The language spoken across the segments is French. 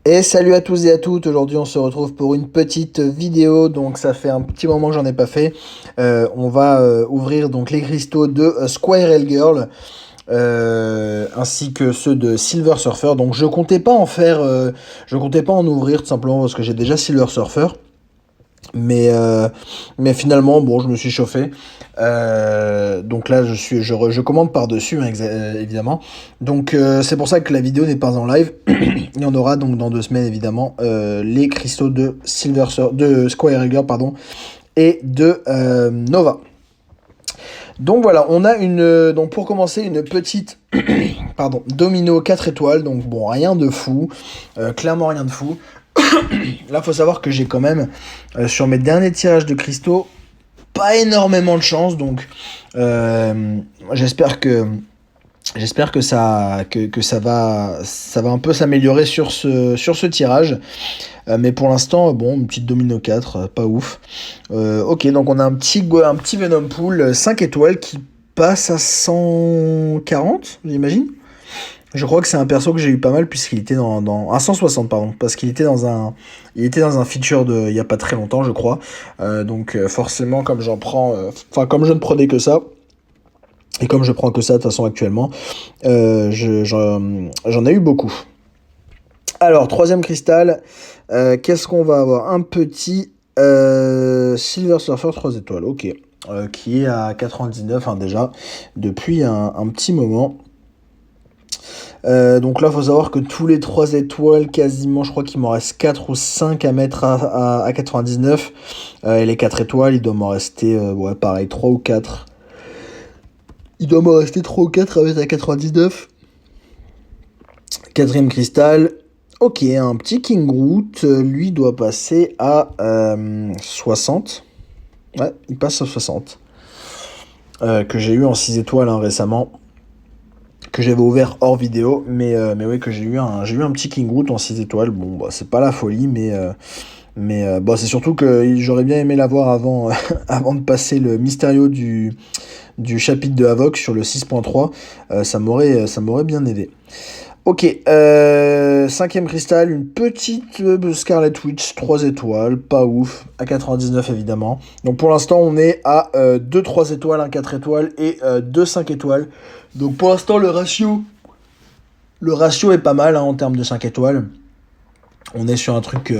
Et salut à tous et à toutes, aujourd'hui on se retrouve pour une petite vidéo, donc ça fait un petit moment que j'en ai pas fait. On va ouvrir donc les cristaux de Squirrel Girl, ainsi que ceux de Silver Surfer. Donc je comptais pas en ouvrir tout simplement parce que j'ai déjà Silver Surfer. Mais, euh, mais finalement, bon, je me suis chauffé. Donc là, je commande par-dessus, hein, évidemment. Donc c'est pour ça que la vidéo n'est pas en live. Il y en aura donc dans 2 semaines, évidemment, les cristaux de Square Rigger, pardon, et de Nova. Donc voilà, on a donc pour commencer, une petite pardon, domino 4 étoiles. Donc bon, rien de fou. Clairement rien de fou. Là, faut savoir que j'ai quand même, sur mes derniers tirages de cristaux, pas énormément de chance. Donc, euh, j'espère que, que ça va un peu s'améliorer sur ce tirage. Mais pour l'instant, bon, une petite domino 4, pas ouf. Ok, donc on a un petit Venom Pool 5 étoiles qui passe à 140, j'imagine. Je crois que c'est un perso que j'ai eu pas mal puisqu'il était à 160, pardon, parce il était dans un feature il y a pas très longtemps, je crois. Donc forcément, comme comme je ne prenais que ça, et comme je prends que ça de toute façon actuellement, j'en ai eu beaucoup. Alors, troisième cristal, qu'est-ce qu'on va avoir? Un petit Silver Surfer 3 étoiles, ok. Qui est à 99, hein, déjà, depuis un petit moment. Donc là, il faut savoir que tous les 3 étoiles, quasiment, je crois qu'il m'en reste 4 ou 5 à mettre à 99. Et les 4 étoiles, il doit m'en rester, ouais, pareil, 3 ou 4. Il doit m'en rester 3 ou 4 à mettre à 99. Quatrième cristal. Ok, un petit King Root, lui doit passer à 60. Ouais, il passe à 60. Que j'ai eu en 6 étoiles, hein, récemment. Que j'avais ouvert hors vidéo, mais oui, que j'ai eu un petit King Root en 6 étoiles. Bon, bah, c'est pas la folie, bah, c'est surtout que j'aurais bien aimé l'avoir avant, avant de passer le Mysterio du chapitre de Havok sur le 6.3. Ça m'aurait bien aidé. Ok, cinquième cristal, une petite Scarlet Witch, 3 étoiles, pas ouf, à 99 évidemment. Donc pour l'instant on est à 2 3 étoiles, 1 4 étoiles et 2 5 étoiles. Donc pour l'instant le ratio est pas mal, hein, en termes de 5 étoiles. On est sur un truc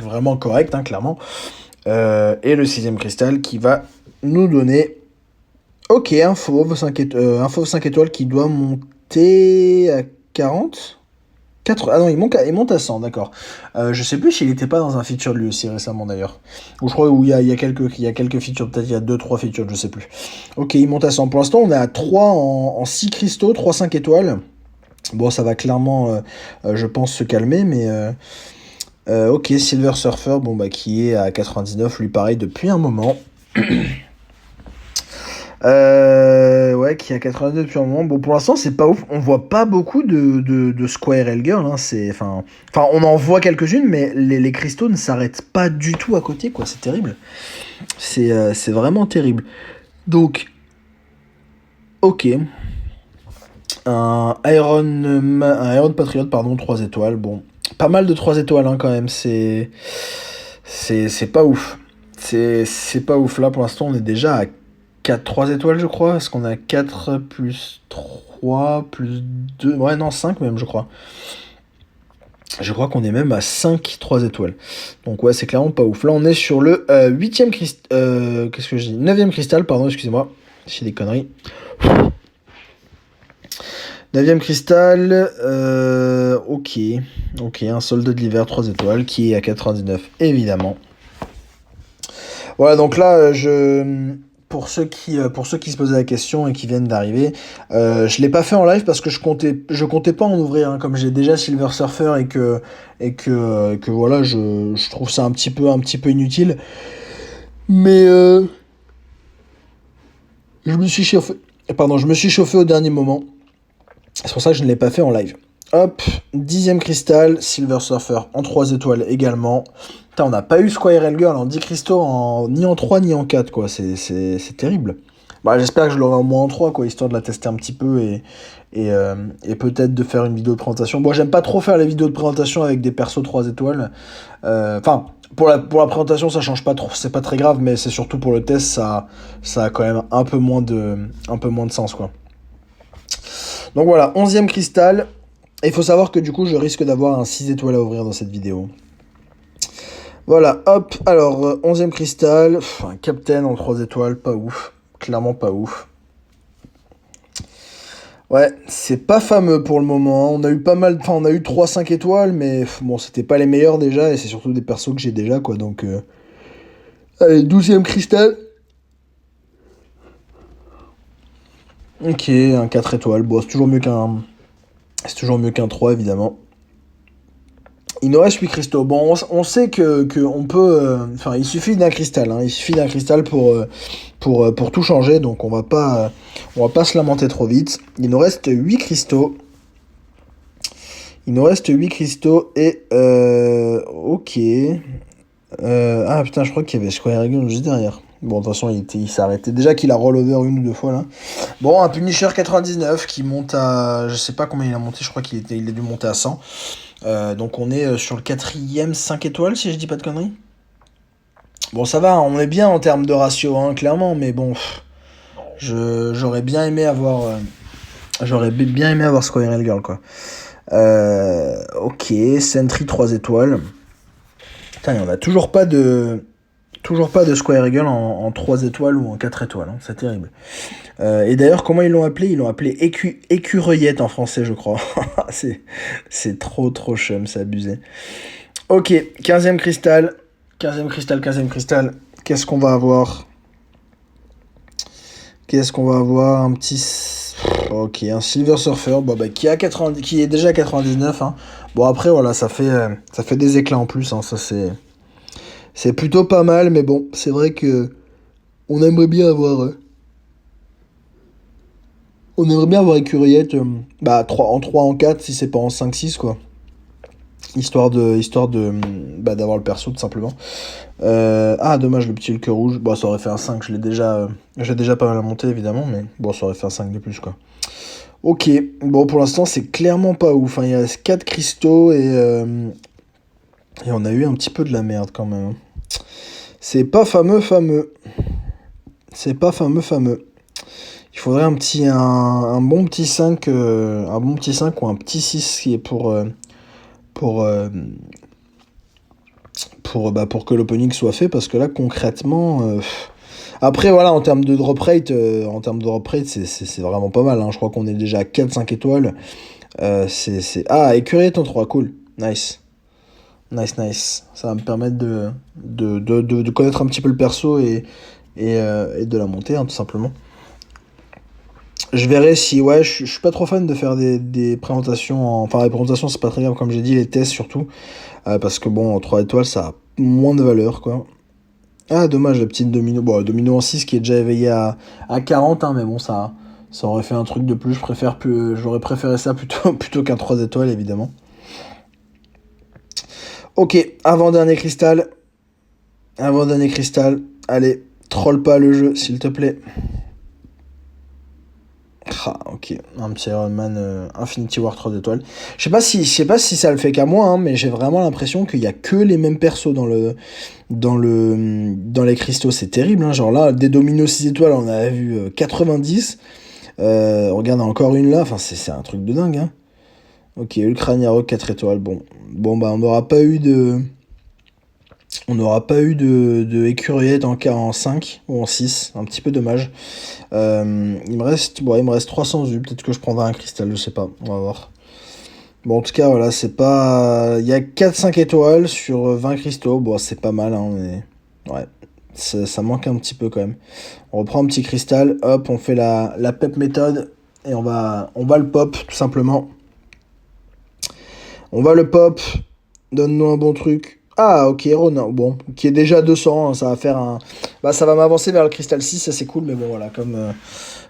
vraiment correct, hein, clairement. Et le sixième cristal qui va nous donner, ok, un fauve 5 étoiles qui doit monter à 40. Ah non, il monte à 100, d'accord. Je sais plus s'il était pas dans un feature de lui aussi récemment d'ailleurs. Ou je crois où il y a quelques features, peut-être il y a 2 3 features, je sais plus. Ok, il monte à 100. Pour l'instant, on est à 3 en 6 cristaux, 3 5 étoiles. Bon, ça va clairement, je pense, se calmer, mais ok, Silver Surfer, bon bah qui est à 99, lui pareil, depuis un moment. Ouais, qui a 82 depuis un moment. Bon, pour l'instant, c'est pas ouf. On voit pas beaucoup de Squirrel Girl. Hein. On en voit quelques-unes, mais les cristaux ne s'arrêtent pas du tout à côté, quoi. C'est terrible. C'est vraiment terrible. Donc, ok. Un Iron Patriot, pardon, 3 étoiles. Bon, pas mal de 3 étoiles, hein, quand même. C'est pas ouf. C'est pas ouf. Là, pour l'instant, on est déjà à 4 3 étoiles, je crois. Est-ce qu'on a 4 plus 3 plus 2? Ouais, non, 5 même, je crois. Je crois qu'on est même à 5 3 étoiles. Donc ouais, c'est clairement pas ouf. Là, on est sur le 8ème cristal... qu'est-ce que je dis? 9ème cristal, pardon, excusez-moi. J'ai des conneries. 9ème cristal, ok. Ok, un soldat de l'hiver 3 étoiles qui est à 99, évidemment. Voilà, donc là, pour ceux qui se posaient la question et qui viennent d'arriver, je l'ai pas fait en live parce que je comptais pas en ouvrir, hein, comme j'ai déjà Silver Surfer et que voilà, je trouve ça un petit peu inutile. Mais je me suis chauffé, je me suis chauffé au dernier moment. C'est pour ça que je ne l'ai pas fait en live. Hop, 10ème cristal, Silver Surfer en 3 étoiles également. Putain, on n'a pas eu Squirrel Girl en 10 cristaux ni en 3 ni en 4, quoi. C'est terrible. Bah, j'espère que je l'aurai au moins en 3, quoi, histoire de la tester un petit peu et peut-être de faire une vidéo de présentation. Bon, j'aime pas trop faire les vidéos de présentation avec des persos 3 étoiles. Enfin, pour la présentation, ça change pas trop, c'est pas très grave, mais c'est surtout pour le test, ça a quand même un peu moins de sens, quoi. Donc voilà, 11e cristal. Et il faut savoir que du coup, je risque d'avoir un 6 étoiles à ouvrir dans cette vidéo. Voilà, hop, alors, 11e cristal, un captain en 3 étoiles, pas ouf, clairement pas ouf. Ouais, c'est pas fameux pour le moment, on a eu pas mal, enfin on a eu 3-5 étoiles, mais bon, c'était pas les meilleurs déjà, et c'est surtout des persos que j'ai déjà, quoi, donc... Allez, 12e cristal. Ok, un 4 étoiles, bon, c'est toujours mieux qu'un 3, évidemment. Il nous reste 8 cristaux. Bon, on sait que on peut... Enfin, il suffit d'un cristal. Hein, il suffit d'un cristal pour tout changer. Donc, on va pas se lamenter trop vite. Il nous reste 8 cristaux. Il nous reste 8 cristaux et... ok. Ah, putain, je crois qu'il y avait Square Dragon juste derrière. Bon, de toute façon, il s'est arrêté. Déjà qu'il a rollover une ou deux fois, là. Bon, un Punisher 99 qui monte à... Je sais pas combien il a monté. Je crois il a dû monter à 100. Donc on est sur le 4e 5 étoiles, si je dis pas de conneries. Bon, ça va, on est bien en termes de ratio, hein, clairement, mais bon, j'aurais bien aimé avoir... Squirrel Girl, quoi. Ok, Sentry 3 étoiles. Putain, on a toujours pas de Square Girl en 3 étoiles ou en 4 étoiles, hein, c'est terrible. Et d'ailleurs, comment ils l'ont appelé? Ils l'ont appelé écureuillette en français, je crois. c'est trop chum, c'est abusé. Ok, 15e cristal. 15e cristal, 15e cristal. Qu'est-ce qu'on va avoir? Un petit... Ok, un Silver Surfer, bon, bah, qui est déjà à 99. Hein. Bon, après, voilà, ça fait des éclats en plus. Hein, ça, c'est plutôt pas mal, mais bon, c'est vrai que on aimerait bien avoir... On aimerait bien avoir Écureuillette, bah, 3, en 3, en 4, si c'est pas en 5, 6, quoi. Histoire de bah, d'avoir le perso, tout simplement. Ah, dommage, le petit Hulk rouge. Bon, ça aurait fait un 5, j'ai déjà pas mal monté, évidemment, mais bon, ça aurait fait un 5 de plus, quoi. Ok, bon, pour l'instant, c'est clairement pas ouf. Hein. Il reste 4 cristaux et on a eu un petit peu de la merde, quand même. Hein. C'est pas fameux. C'est pas fameux. Il faudrait un bon petit 5, un bon petit 5 ou un petit 6 qui est pour, euh, pour que l'opening soit fait, parce que là, concrètement... Après, voilà, en termes de drop rate, c'est vraiment pas mal. Hein. Je crois qu'on est déjà à 4-5 étoiles. Ah, écureuil en 3, cool. Nice. Nice. Ça va me permettre de connaître un petit peu le perso et de la monter, hein, tout simplement. Je verrai si... Ouais, je suis pas trop fan de faire des présentations... Enfin, les présentations, c'est pas très grave, comme j'ai dit, les tests surtout. Parce que, bon, en 3 étoiles, ça a moins de valeur, quoi. Ah, dommage, la petite domino. Bon, domino en 6 qui est déjà éveillé à 40, hein, mais bon, ça aurait fait un truc de plus. J'aurais préféré ça plutôt qu'un 3 étoiles, évidemment. Ok, avant-dernier cristal. Avant-dernier cristal. Allez, troll pas le jeu, s'il te plaît. Ah, ok, un petit Iron Man Infinity War 3 étoiles. Je sais pas si ça le fait qu'à moi, hein, mais j'ai vraiment l'impression qu'il y a que les mêmes persos dans les cristaux. C'est terrible, hein. Genre là, des dominos 6 étoiles, on avait vu 90. Regarde, encore une là, enfin c'est un truc de dingue, hein. Ok, Ultra Niaro 4 étoiles. Bon bah on n'aura pas eu de écureuillette en 5 ou en 6, un petit peu dommage. Il me reste 300 U, peut-être que je prendrai un cristal, je sais pas, on va voir. Bon, en tout cas, voilà, c'est pas... Il y a 4-5 étoiles sur 20 cristaux, bon, c'est pas mal, hein, mais... Ouais, ça manque un petit peu quand même. On reprend un petit cristal, hop, on fait la pep méthode, et on va le pop, tout simplement. On va le pop, donne-nous un bon truc. Ah, ok, Ronin, bon, qui est déjà 200, hein, ça va faire un... Bah, ça va m'avancer vers le cristal 6, ça c'est cool, mais bon, voilà,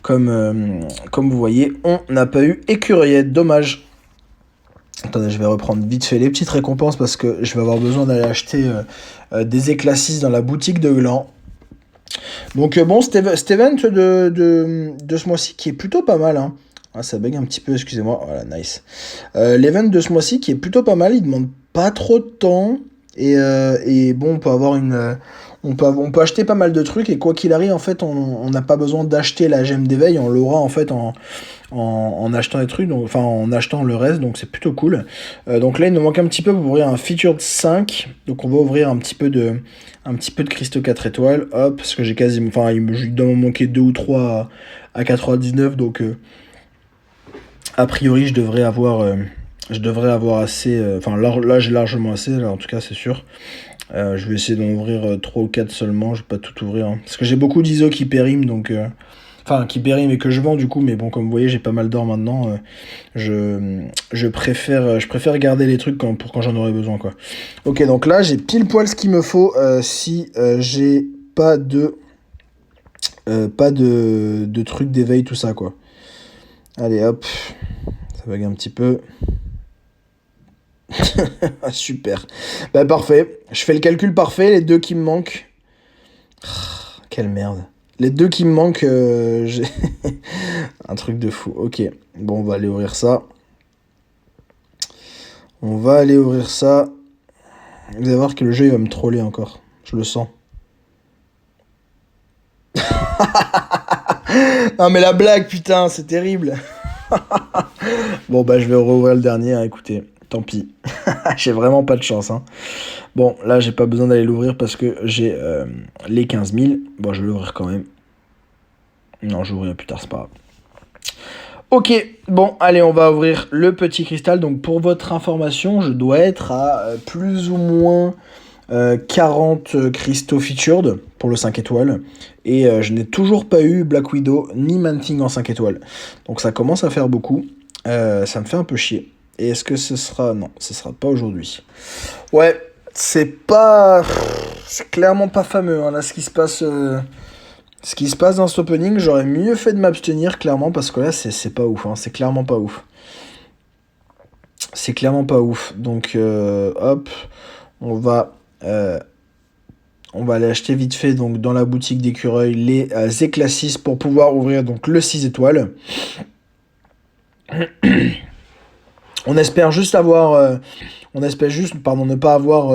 comme vous voyez, on n'a pas eu écureuillette, dommage. Attendez, je vais reprendre vite fait les petites récompenses, parce que je vais avoir besoin d'aller acheter des éclats 6 dans la boutique de Gland. Donc bon, cet event de ce mois-ci qui est plutôt pas mal, hein. Ah, ça bug un petit peu, excusez-moi. Voilà, nice. L'event de ce mois-ci qui est plutôt pas mal, il demande pas trop de temps. Et bon, on peut avoir on peut acheter pas mal de trucs. Et quoi qu'il arrive, en fait, on n'a pas besoin d'acheter la gemme d'éveil. On l'aura en fait en achetant des trucs, donc, enfin en achetant le reste. Donc c'est plutôt cool. Donc là, il nous manque un petit peu pour ouvrir un featured 5. Donc on va ouvrir un petit peu de cristaux 4 étoiles. Hop, parce que j'ai quasiment. Enfin, il doit m'en manquer 2 ou 3 à 99. Donc. A priori, je devrais avoir assez. Enfin, là, j'ai largement assez, là, en tout cas, c'est sûr. Je vais essayer d'en ouvrir 3 ou 4 seulement, je vais pas tout ouvrir, hein. Parce que j'ai beaucoup d'ISO qui périment, donc. Enfin, qui périment et que je vends du coup, mais bon, comme vous voyez, j'ai pas mal d'or maintenant. Je préfère garder les trucs pour quand j'en aurai besoin, quoi. Ok, donc là, j'ai pile poil ce qu'il me faut si j'ai pas de trucs d'éveil, tout ça, quoi. Allez, hop. Ça bug un petit peu. Ah, super. Bah parfait. Je fais le calcul parfait. Les deux qui me manquent. Quelle merde. Les deux qui me manquent, j'ai un truc de fou. Ok. Bon, on va aller ouvrir ça. On va aller ouvrir ça. Vous allez voir que le jeu il va me troller encore. Je le sens. Non mais la blague, putain, c'est terrible. Bon bah je vais rouvrir le dernier, hein, écoutez. Tant pis. J'ai vraiment pas de chance, hein. Bon, là, j'ai pas besoin d'aller l'ouvrir parce que j'ai les 15 000. Bon, je vais l'ouvrir quand même. Non, je l'ouvrirai plus tard, c'est pas grave. Ok, bon, allez, on va ouvrir le petit cristal. Donc, pour votre information, je dois être à plus ou moins 40 cristaux featured pour le 5 étoiles. Et je n'ai toujours pas eu Black Widow ni Man-Thing en 5 étoiles. Donc, ça commence à faire beaucoup. Ça me fait un peu chier. Et est-ce que ce sera... Non, ce sera pas aujourd'hui. Ouais, c'est clairement pas fameux, hein, là, ce qui se passe... Ce qui se passe dans cet opening, j'aurais mieux fait de m'abstenir, clairement, parce que là, c'est pas ouf, hein, c'est clairement pas ouf. C'est clairement pas ouf. Donc, hop, on va... on va aller acheter vite fait donc, dans la boutique d'écureuil les éclasis pour pouvoir ouvrir donc, le 6 étoiles. On espère juste pardon, ne pas avoir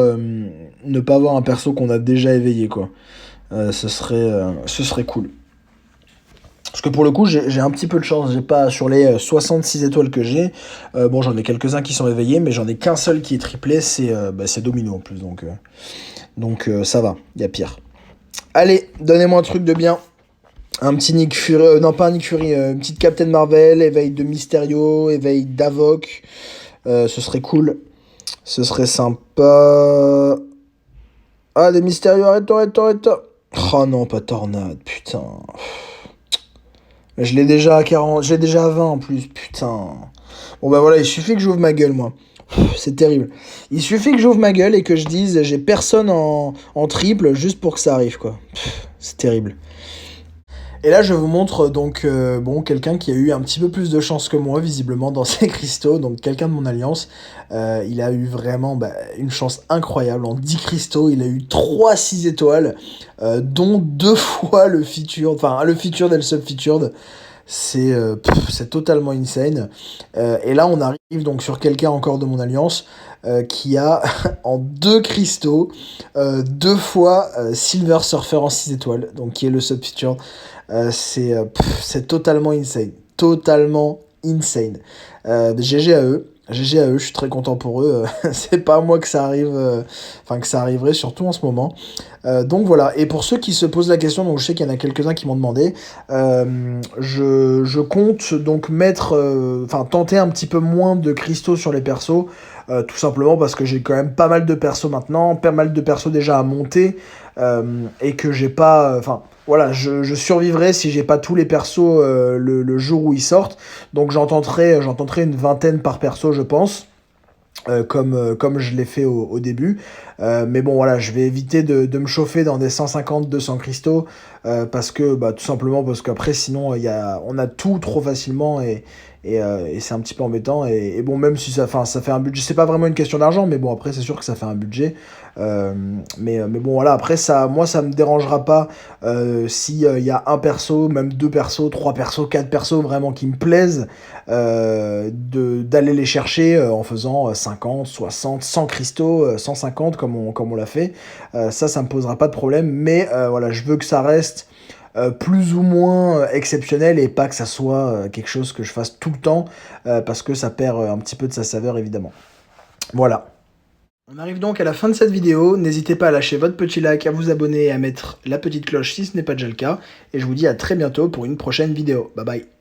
un perso qu'on a déjà éveillé, quoi. Ce serait cool. Parce que pour le coup, j'ai un petit peu de chance. J'ai pas sur les 66 étoiles que j'ai. Bon, j'en ai quelques-uns qui sont éveillés, mais j'en ai qu'un seul qui est triplé. C'est Domino en plus. Donc ça va, il y a pire. Allez, donnez-moi un truc de bien. Un petit Nick Fury, non pas un Nick Fury, une petite Captain Marvel, éveil de Mysterio, éveil d'Avoc. Ce serait cool. Ce serait sympa. Ah, des Mysterio, arrête-toi. Oh non, pas Tornade, putain. Je l'ai déjà à 40, j'ai déjà à 20 en plus, putain. Bon bah voilà, il suffit que j'ouvre ma gueule, moi. C'est terrible. Il suffit que j'ouvre ma gueule et que je dise j'ai personne en triple juste pour que ça arrive, quoi. C'est terrible. Et là, je vous montre donc bon quelqu'un qui a eu un petit peu plus de chance que moi, visiblement, dans ses cristaux. Donc quelqu'un de mon alliance. Il a eu vraiment une chance incroyable. En 10 cristaux, il a eu 3 6 étoiles, dont 2 fois le featured. Enfin, le featured et le sub-featured. C'est totalement insane. Et là, on arrive donc sur quelqu'un encore de mon alliance qui a en 2 cristaux 2 fois Silver Surfer en 6 étoiles, donc qui est le sub-featured. C'est totalement insane. Totalement insane. GG à eux. GG à eux, je suis très content pour eux. C'est pas à moi que ça arrive, enfin que ça arriverait, surtout en ce moment. Donc voilà. Et pour ceux qui se posent la question, donc je sais qu'il y en a quelques-uns qui m'ont demandé, je compte donc tenter un petit peu moins de cristaux sur les persos, tout simplement parce que j'ai quand même pas mal de persos maintenant, pas mal de persos déjà à monter, et que j'ai pas, voilà, je survivrai si j'ai pas tous les persos le jour où ils sortent. Donc j'en tenterai une vingtaine par perso, je pense. Comme je l'ai fait au début. Mais bon, voilà, je vais éviter de me chauffer dans des 150-200 cristaux, parce que, tout simplement, parce qu'après, sinon, on a tout trop facilement, et et c'est un petit peu embêtant. Et bon, même si ça, enfin, ça fait un budget, c'est pas vraiment une question d'argent, mais bon, après, c'est sûr que ça fait un budget. Mais bon, voilà, après, ça, moi, ça me dérangera pas si il y a un perso, même deux persos, trois persos, quatre persos vraiment qui me plaisent, d'aller les chercher en faisant 50, 60, 100 cristaux, 150 comme on l'a fait. Ça me posera pas de problème, mais voilà, je veux que ça reste plus ou moins exceptionnel et pas que ça soit quelque chose que je fasse tout le temps parce que ça perd un petit peu de sa saveur évidemment. Voilà. On arrive donc à la fin de cette vidéo, n'hésitez pas à lâcher votre petit like, à vous abonner et à mettre la petite cloche si ce n'est pas déjà le cas, et je vous dis à très bientôt pour une prochaine vidéo. Bye bye.